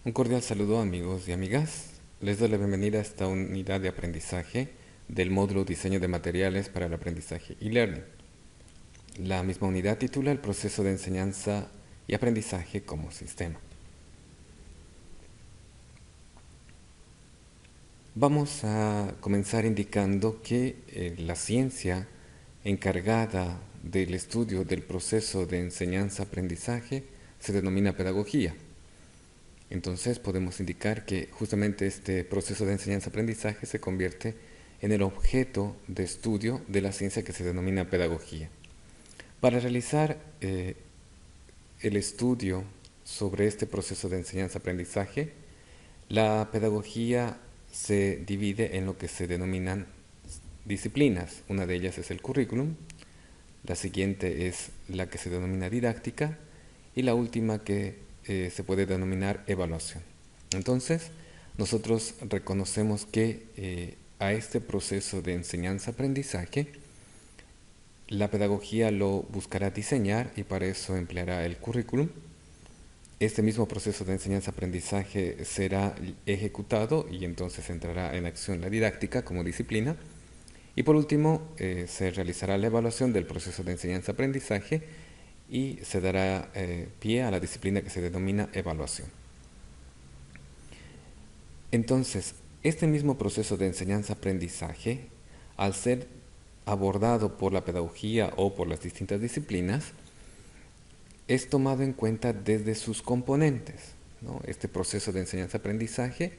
Un cordial saludo amigos y amigas. Les doy la bienvenida a esta unidad de aprendizaje del módulo Diseño de materiales para el aprendizaje y learning. La misma unidad titula El proceso de enseñanza y aprendizaje como sistema. Vamos a comenzar indicando que la ciencia encargada del estudio del proceso de enseñanza-aprendizaje se denomina pedagogía. Entonces podemos indicar que justamente este proceso de enseñanza-aprendizaje se convierte en el objeto de estudio de la ciencia que se denomina pedagogía. Para realizar el estudio sobre este proceso de enseñanza-aprendizaje, la pedagogía se divide en lo que se denominan disciplinas. Una de ellas es el currículum, la siguiente es la que se denomina didáctica y la última que se puede denominar evaluación. Entonces, nosotros reconocemos que a este proceso de enseñanza-aprendizaje, la pedagogía lo buscará diseñar y para eso empleará el currículum. Este mismo proceso de enseñanza-aprendizaje será ejecutado y entonces entrará en acción la didáctica como disciplina. Y por último, se realizará la evaluación del proceso de enseñanza-aprendizaje y se dará pie a la disciplina que se denomina evaluación. Entonces, este mismo proceso de enseñanza-aprendizaje, al ser abordado por la pedagogía o por las distintas disciplinas, es tomado en cuenta desde sus componentes, ¿no? Este proceso de enseñanza-aprendizaje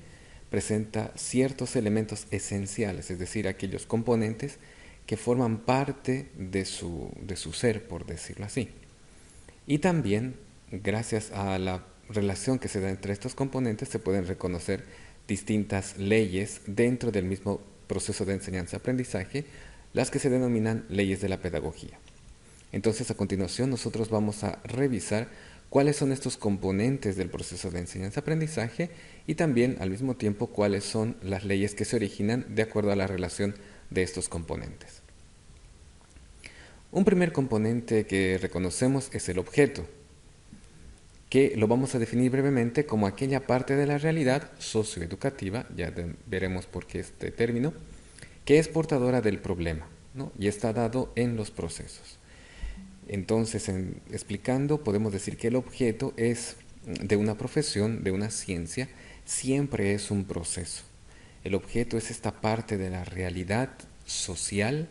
presenta ciertos elementos esenciales, es decir, aquellos componentes que forman parte de su ser, por decirlo así. Y también, gracias a la relación que se da entre estos componentes, se pueden reconocer distintas leyes dentro del mismo proceso de enseñanza-aprendizaje, las que se denominan leyes de la pedagogía. Entonces, a continuación, nosotros vamos a revisar cuáles son estos componentes del proceso de enseñanza-aprendizaje y también, al mismo tiempo, cuáles son las leyes que se originan de acuerdo a la relación de estos componentes. Un primer componente que reconocemos es el objeto, que lo vamos a definir brevemente como aquella parte de la realidad socioeducativa, ya veremos por qué este término, que es portadora del problema, ¿no? Y está dado en los procesos. Entonces, explicando, podemos decir que el objeto es de una profesión, de una ciencia, siempre es un proceso. El objeto es esta parte de la realidad social,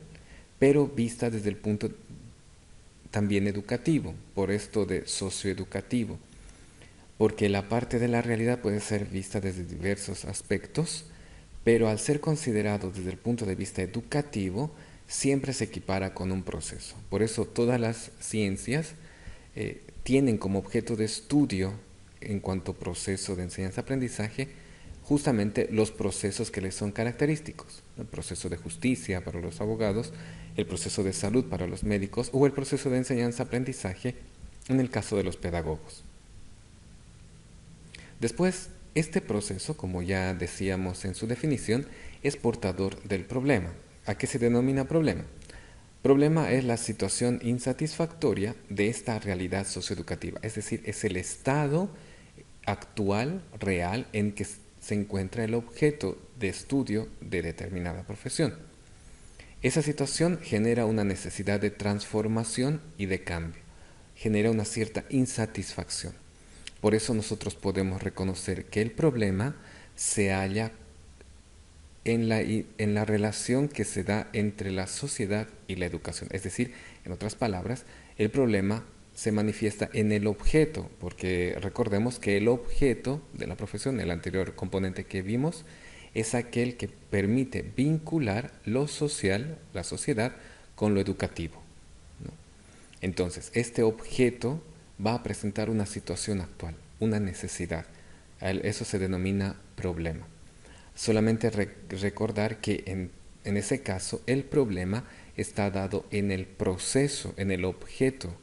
pero vista desde el punto también educativo, por esto de socioeducativo, porque la parte de la realidad puede ser vista desde diversos aspectos, pero al ser considerado desde el punto de vista educativo, siempre se equipara con un proceso. Por eso todas las ciencias tienen como objeto de estudio en cuanto a proceso de enseñanza-aprendizaje justamente los procesos que les son característicos. El proceso de justicia para los abogados, el proceso de salud para los médicos o el proceso de enseñanza-aprendizaje en el caso de los pedagogos. Después, este proceso, como ya decíamos en su definición, es portador del problema. ¿A qué se denomina problema? Problema es la situación insatisfactoria de esta realidad socioeducativa, es decir, es el estado actual, real, en que se encuentra el objeto de estudio de determinada profesión. Esa situación genera una necesidad de transformación y de cambio, genera una cierta insatisfacción. Por eso nosotros podemos reconocer que el problema se halla en la relación que se da entre la sociedad y la educación. Es decir, en otras palabras, el problema se manifiesta en el objeto, porque recordemos que el objeto de la profesión, el anterior componente que vimos, es aquel que permite vincular lo social, la sociedad, con lo educativo, ¿no? Entonces, este objeto va a presentar una situación actual, una necesidad. Eso se denomina problema. Solamente recordar que en ese caso el problema está dado en el proceso, en el objeto,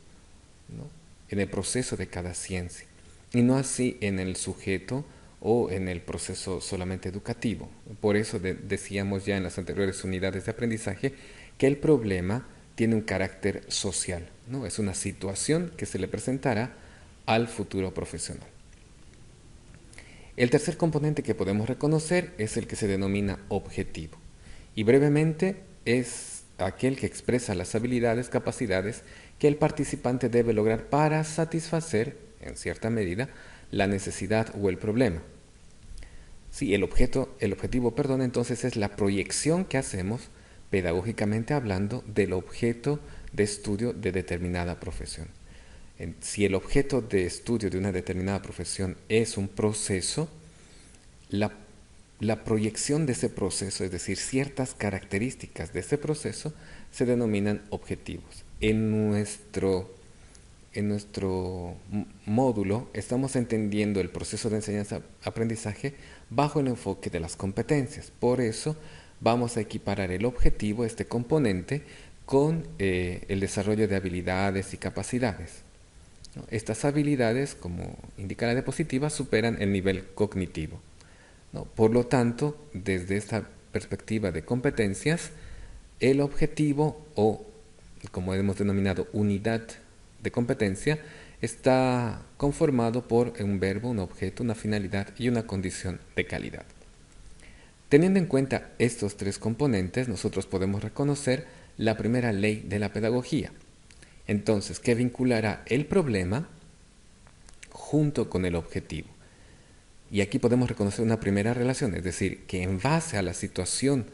¿no? En el proceso de cada ciencia, y no así en el sujeto o en el proceso solamente educativo. Por eso decíamos ya en las anteriores unidades de aprendizaje que el problema tiene un carácter social, ¿no? Es una situación que se le presentará al futuro profesional. El tercer componente que podemos reconocer es el que se denomina objetivo. Y brevemente es aquel que expresa las habilidades, capacidades que el participante debe lograr para satisfacer, en cierta medida, la necesidad o el problema. Sí, el objetivo, perdón, entonces es la proyección que hacemos, pedagógicamente hablando, del objeto de estudio de determinada profesión. Si el objeto de estudio de una determinada profesión es un proceso, la, la proyección de ese proceso, es decir, ciertas características de ese proceso, se denominan objetivos. En nuestro módulo estamos entendiendo el proceso de enseñanza-aprendizaje bajo el enfoque de las competencias. Por eso vamos a equiparar el objetivo, este componente, con el desarrollo de habilidades y capacidades. ¿No? Estas habilidades, como indica la diapositiva, superan el nivel cognitivo. ¿No? Por lo tanto, desde esta perspectiva de competencias, el objetivo o, como hemos denominado, unidad de competencia, está conformado por un verbo, un objeto, una finalidad y una condición de calidad. Teniendo en cuenta estos tres componentes, nosotros podemos reconocer la primera ley de la pedagogía. Entonces, que vinculará el problema junto con el objetivo. Y aquí podemos reconocer una primera relación, es decir, que en base a la situación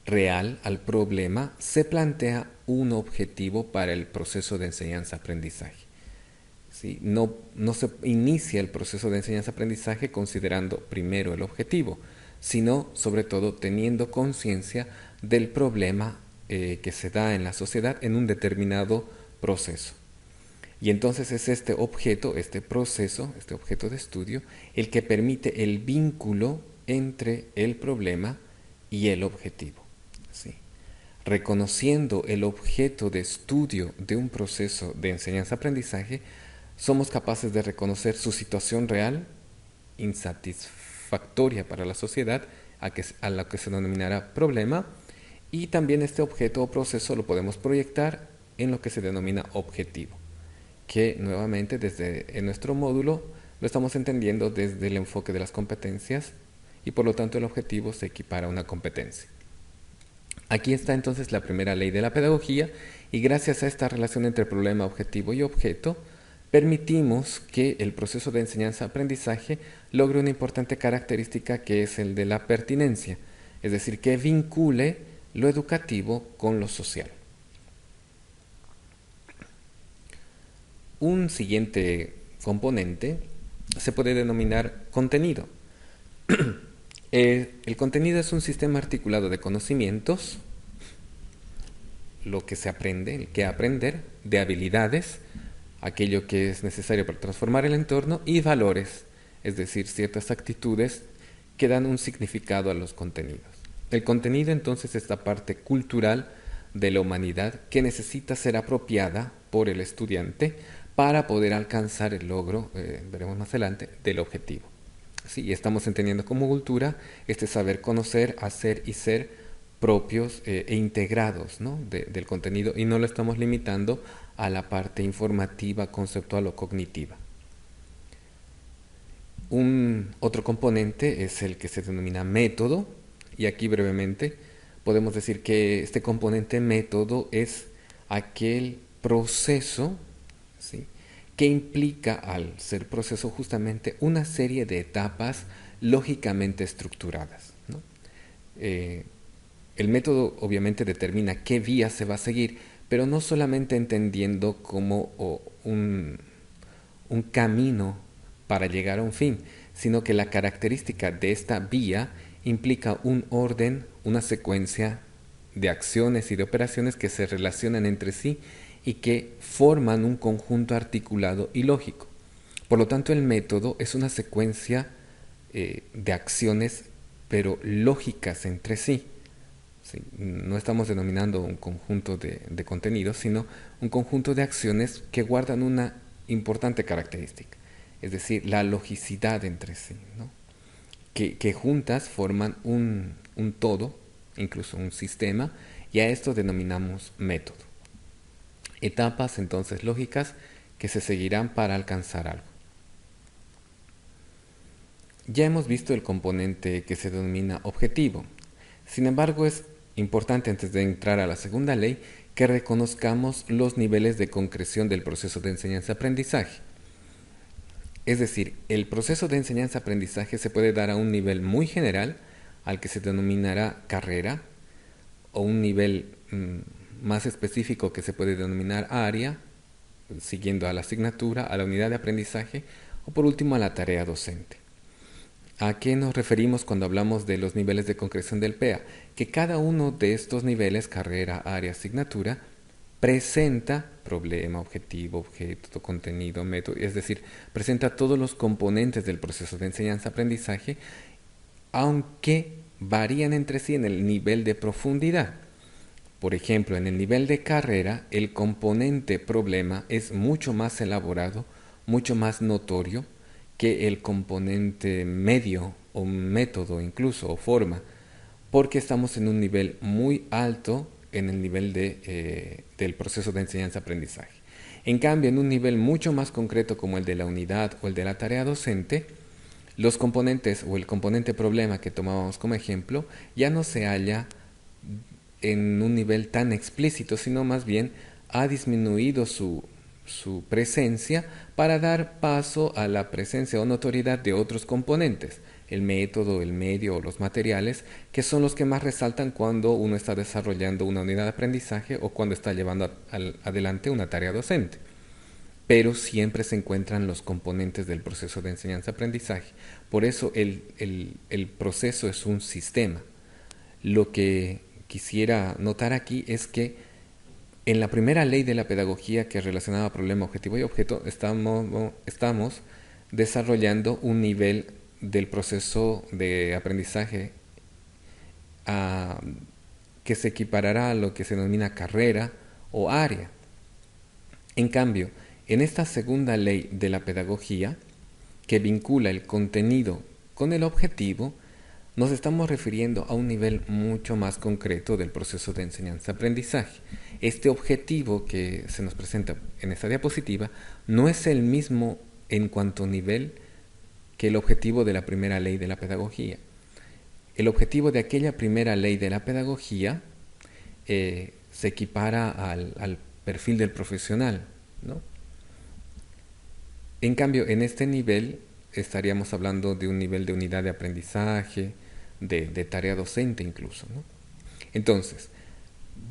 real, al problema, se plantea un objetivo para el proceso de enseñanza-aprendizaje. ¿Sí? No se inicia el proceso de enseñanza-aprendizaje considerando primero el objetivo, sino sobre todo teniendo conciencia del problema que se da en la sociedad en un determinado proceso. Y entonces es este objeto, este proceso, este objeto de estudio, el que permite el vínculo entre el problema y el objetivo. ¿Sí? Reconociendo el objeto de estudio de un proceso de enseñanza-aprendizaje, somos capaces de reconocer su situación real, insatisfactoria para la sociedad, a la que se denominará problema, y también este objeto o proceso lo podemos proyectar en lo que se denomina objetivo, que nuevamente en nuestro módulo lo estamos entendiendo desde el enfoque de las competencias y por lo tanto el objetivo se equipara a una competencia. Aquí está entonces la primera ley de la pedagogía y gracias a esta relación entre problema, objetivo y objeto, permitimos que el proceso de enseñanza-aprendizaje logre una importante característica que es el de la pertinencia, es decir, que vincule lo educativo con lo social. Un siguiente componente se puede denominar contenido. El contenido es un sistema articulado de conocimientos, lo que se aprende, el que aprender, de habilidades, aquello que es necesario para transformar el entorno, y valores, es decir, ciertas actitudes que dan un significado a los contenidos. El contenido entonces es esta parte cultural de la humanidad que necesita ser apropiada por el estudiante para poder alcanzar el logro, veremos más adelante, del objetivo. Sí, y estamos entendiendo como cultura este saber conocer, hacer y ser propios e integrados, ¿no? del contenido, y no lo estamos limitando a la parte informativa, conceptual o cognitiva. Un otro componente es el que se denomina método, y aquí brevemente podemos decir que este componente método es aquel proceso, ¿sí?, que implica, al ser proceso, justamente una serie de etapas lógicamente estructuradas, ¿no? El método obviamente determina qué vía se va a seguir, pero no solamente entendiendo como un camino para llegar a un fin, sino que la característica de esta vía implica un orden, una secuencia de acciones y de operaciones que se relacionan entre sí y que forman un conjunto articulado y lógico. Por lo tanto, el método es una secuencia de acciones, pero lógicas entre sí. ¿Sí? No estamos denominando un conjunto de contenidos, sino un conjunto de acciones que guardan una importante característica, es decir, la logicidad entre sí, ¿no? que juntas forman un todo, incluso un sistema, y a esto denominamos método. Etapas entonces lógicas que se seguirán para alcanzar algo. Ya hemos visto el componente que se denomina objetivo. Sin embargo, es importante antes de entrar a la segunda ley que reconozcamos los niveles de concreción del proceso de enseñanza-aprendizaje. Es decir, el proceso de enseñanza-aprendizaje se puede dar a un nivel muy general, al que se denominará carrera, o un nivel más específico que se puede denominar área, siguiendo a la asignatura, a la unidad de aprendizaje, o por último a la tarea docente. ¿A qué nos referimos cuando hablamos de los niveles de concreción del PEA? Que cada uno de estos niveles, carrera, área, asignatura, presenta problema, objetivo, objeto, contenido, método, es decir, presenta todos los componentes del proceso de enseñanza-aprendizaje, aunque varían entre sí en el nivel de profundidad. Por ejemplo, en el nivel de carrera, el componente problema es mucho más elaborado, mucho más notorio que el componente medio o método incluso o forma, porque estamos en un nivel muy alto en el nivel del proceso de enseñanza-aprendizaje. En cambio, en un nivel mucho más concreto como el de la unidad o el de la tarea docente, los componentes o el componente problema que tomábamos como ejemplo ya no se halla en un nivel tan explícito, sino más bien ha disminuido su presencia para dar paso a la presencia o notoriedad de otros componentes, el método, el medio o los materiales, que son los que más resaltan cuando uno está desarrollando una unidad de aprendizaje o cuando está llevando adelante una tarea docente. Pero siempre se encuentran los componentes del proceso de enseñanza-aprendizaje. Por eso el proceso es un sistema. Lo que quisiera notar aquí es que en la primera ley de la pedagogía que relacionaba problema, objetivo y objeto, estamos desarrollando un nivel del proceso de aprendizaje a, que se equiparará a lo que se denomina carrera o área. En cambio, en esta segunda ley de la pedagogía, que vincula el contenido con el objetivo, nos estamos refiriendo a un nivel mucho más concreto del proceso de enseñanza-aprendizaje. Este objetivo que se nos presenta en esta diapositiva no es el mismo en cuanto a nivel que el objetivo de la primera ley de la pedagogía. El objetivo de aquella primera ley de la pedagogía se equipara al perfil del profesional, ¿no? En cambio, en este nivel estaríamos hablando de un nivel de unidad de aprendizaje, de tarea docente incluso, ¿no? Entonces,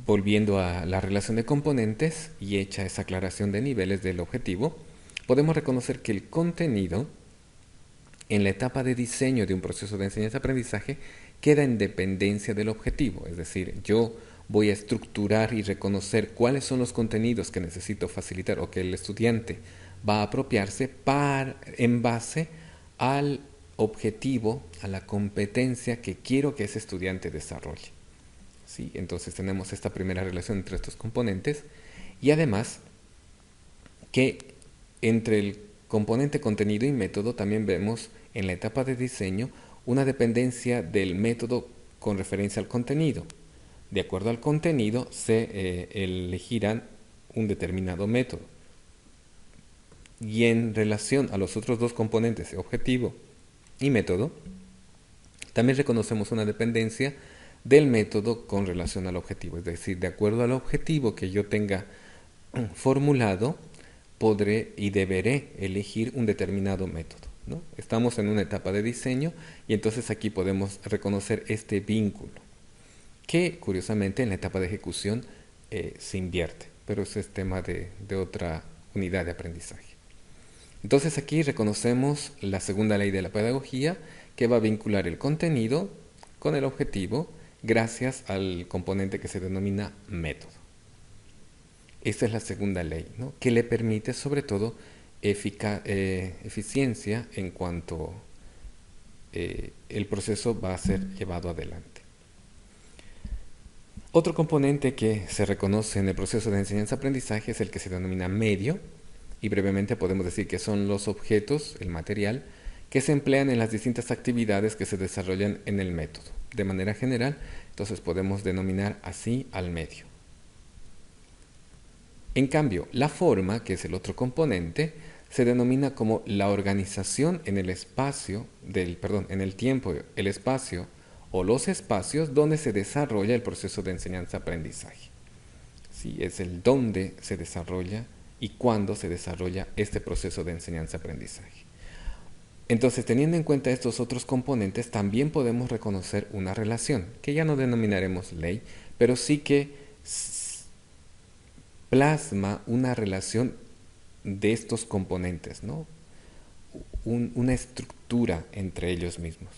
volviendo a la relación de componentes y hecha esa aclaración de niveles del objetivo, podemos reconocer que el contenido en la etapa de diseño de un proceso de enseñanza-aprendizaje queda en dependencia del objetivo, es decir, yo voy a estructurar y reconocer cuáles son los contenidos que necesito facilitar o que el estudiante va a apropiarse en base al objetivo, a la competencia que quiero que ese estudiante desarrolle. ¿Sí? Entonces tenemos esta primera relación entre estos componentes y además que entre el componente contenido y método también vemos en la etapa de diseño una dependencia del método con referencia al contenido. De acuerdo al contenido se elegirán un determinado método. Y en relación a los otros dos componentes, objetivo y método, también reconocemos una dependencia del método con relación al objetivo. Es decir, de acuerdo al objetivo que yo tenga formulado, podré y deberé elegir un determinado método, ¿no? Estamos en una etapa de diseño y entonces aquí podemos reconocer este vínculo, que curiosamente en la etapa de ejecución se invierte, pero ese es tema de otra unidad de aprendizaje. Entonces aquí reconocemos la segunda ley de la pedagogía, que va a vincular el contenido con el objetivo gracias al componente que se denomina método. Esta es la segunda ley, ¿no? Que le permite sobre todo eficiencia en cuanto el proceso va a ser llevado adelante. Otro componente que se reconoce en el proceso de enseñanza-aprendizaje es el que se denomina medio, y brevemente podemos decir que son los objetos, el material, que se emplean en las distintas actividades que se desarrollan en el método. De manera general, entonces podemos denominar así al medio. En cambio, la forma, que es el otro componente, se denomina como la organización en el espacio en el tiempo, el espacio o los espacios donde se desarrolla el proceso de enseñanza-aprendizaje. ¿Sí? Es el dónde se desarrolla y cuándo se desarrolla este proceso de enseñanza-aprendizaje. Entonces, teniendo en cuenta estos otros componentes, también podemos reconocer una relación, que ya no denominaremos ley, pero sí que plasma una relación de estos componentes, ¿no? Una estructura entre ellos mismos.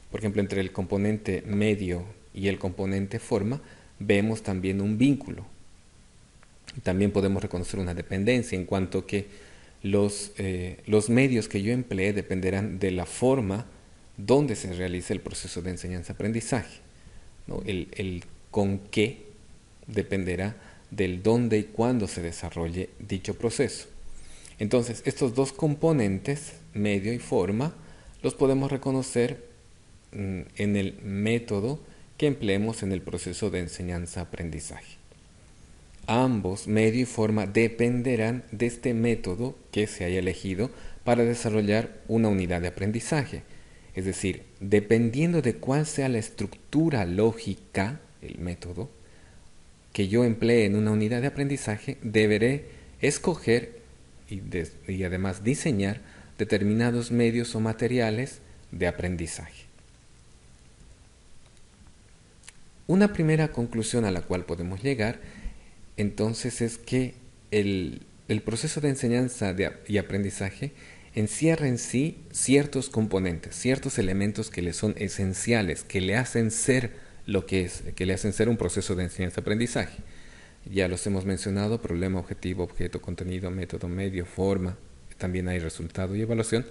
Por ejemplo, entre el componente medio y el componente forma, vemos también un vínculo. También podemos reconocer una dependencia en cuanto que los medios que yo emplee dependerán de la forma donde se realiza el proceso de enseñanza-aprendizaje, ¿no? El con qué dependerá del dónde y cuándo se desarrolle dicho proceso. Entonces, estos dos componentes, medio y forma, los podemos reconocer en el método que empleemos en el proceso de enseñanza-aprendizaje. Ambos, medio y forma, dependerán de este método que se haya elegido para desarrollar una unidad de aprendizaje. Es decir, dependiendo de cuál sea la estructura lógica, el método, que yo emplee en una unidad de aprendizaje, deberé escoger y además diseñar determinados medios o materiales de aprendizaje. Una primera conclusión a la cual podemos llegar entonces es que el proceso de enseñanza y aprendizaje encierra en sí ciertos componentes, ciertos elementos que le son esenciales, que le hacen ser lo que es, que le hacen ser un proceso de enseñanza-aprendizaje. Ya los hemos mencionado: problema, objetivo, objeto, contenido, método, medio, forma. También hay resultado y evaluación.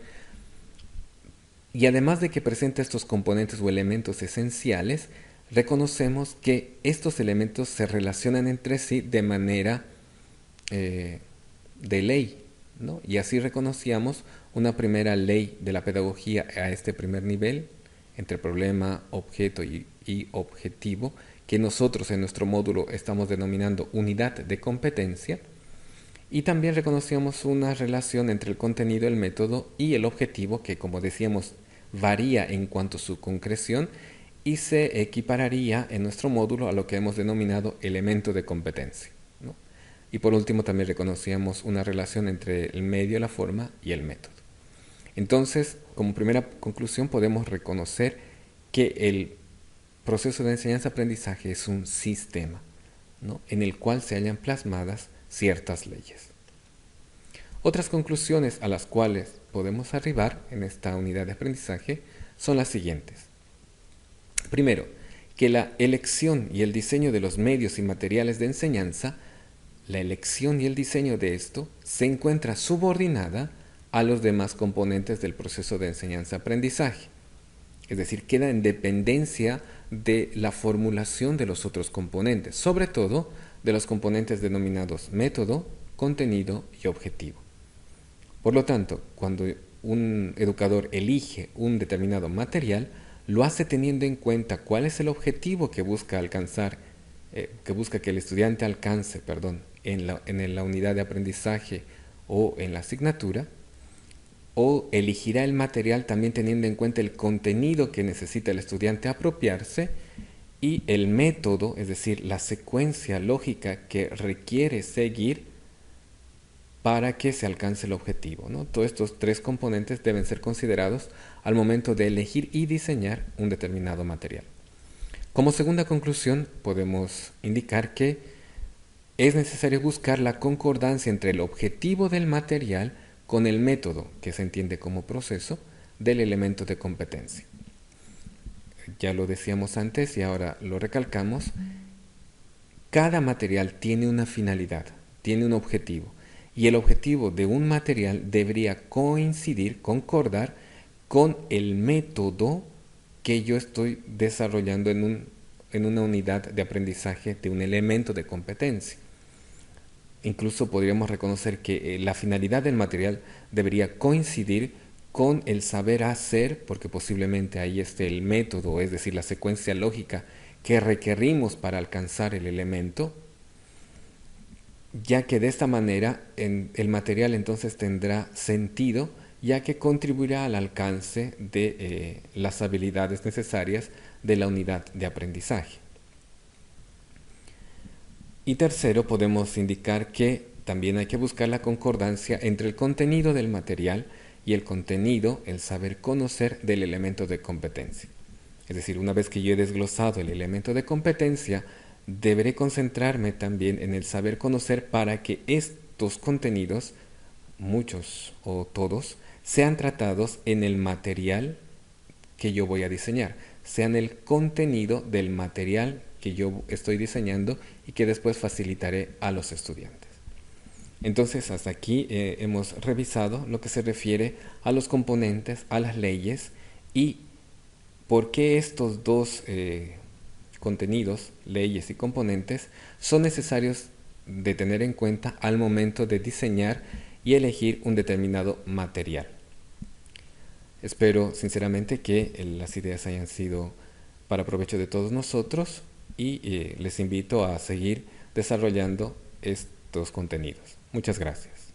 Y además de que presenta estos componentes o elementos esenciales, reconocemos que estos elementos se relacionan entre sí de manera de ley, ¿no? Y así reconocíamos una primera ley de la pedagogía a este primer nivel, entre problema, objeto y objetivo, que nosotros en nuestro módulo estamos denominando unidad de competencia. Y también reconocíamos una relación entre el contenido, el método y el objetivo, que, como decíamos, varía en cuanto a su concreción y se equipararía en nuestro módulo a lo que hemos denominado elemento de competencia, ¿no? Y por último también reconocíamos una relación entre el medio, la forma y el método. Entonces, como primera conclusión, podemos reconocer que el proceso de enseñanza-aprendizaje es un sistema, ¿no?, en el cual se hallan plasmadas ciertas leyes. Otras conclusiones a las cuales podemos arribar en esta unidad de aprendizaje son las siguientes. Primero, que la elección y el diseño de los medios y materiales de enseñanza, la elección y el diseño de esto se encuentra subordinada a los demás componentes del proceso de enseñanza-aprendizaje. Es decir, queda en dependencia de la formulación de los otros componentes, sobre todo de los componentes denominados método, contenido y objetivo. Por lo tanto, cuando un educador elige un determinado material, lo hace teniendo en cuenta cuál es el objetivo que busca alcanzar, que busca que el estudiante alcance, en la unidad de aprendizaje o en la asignatura, o elegirá el material también teniendo en cuenta el contenido que necesita el estudiante apropiarse y el método, es decir, la secuencia lógica que requiere seguir para que se alcance el objetivo, ¿no? Todos estos tres componentes deben ser considerados al momento de elegir y diseñar un determinado material. Como segunda conclusión, podemos indicar que es necesario buscar la concordancia entre el objetivo del material con el método, que se entiende como proceso, del elemento de competencia. Ya lo decíamos antes y ahora lo recalcamos: cada material tiene una finalidad, tiene un objetivo, y el objetivo de un material debería coincidir, concordar con el método que yo estoy desarrollando en una unidad de aprendizaje de un elemento de competencia. Incluso podríamos reconocer que la finalidad del material debería coincidir con el saber hacer, porque posiblemente ahí esté el método, es decir, la secuencia lógica que requerimos para alcanzar el elemento. ya que de esta manera el material entonces tendrá sentido, ya que contribuirá al alcance de las habilidades necesarias de la unidad de aprendizaje. Y tercero, podemos indicar que también hay que buscar la concordancia entre el contenido del material y el contenido, el saber conocer del elemento de competencia. Es decir, una vez que yo he desglosado el elemento de competencia, deberé concentrarme también en el saber conocer para que estos contenidos, muchos o todos, sean tratados en el material que yo voy a diseñar, sean el contenido del material que yo estoy diseñando y que después facilitaré a los estudiantes. Entonces, hasta aquí hemos revisado lo que se refiere a los componentes, a las leyes y por qué estos dos contenidos, leyes y componentes, son necesarios de tener en cuenta al momento de diseñar y elegir un determinado material. Espero sinceramente que las ideas hayan sido para provecho de todos nosotros y les invito a seguir desarrollando estos contenidos. Muchas gracias.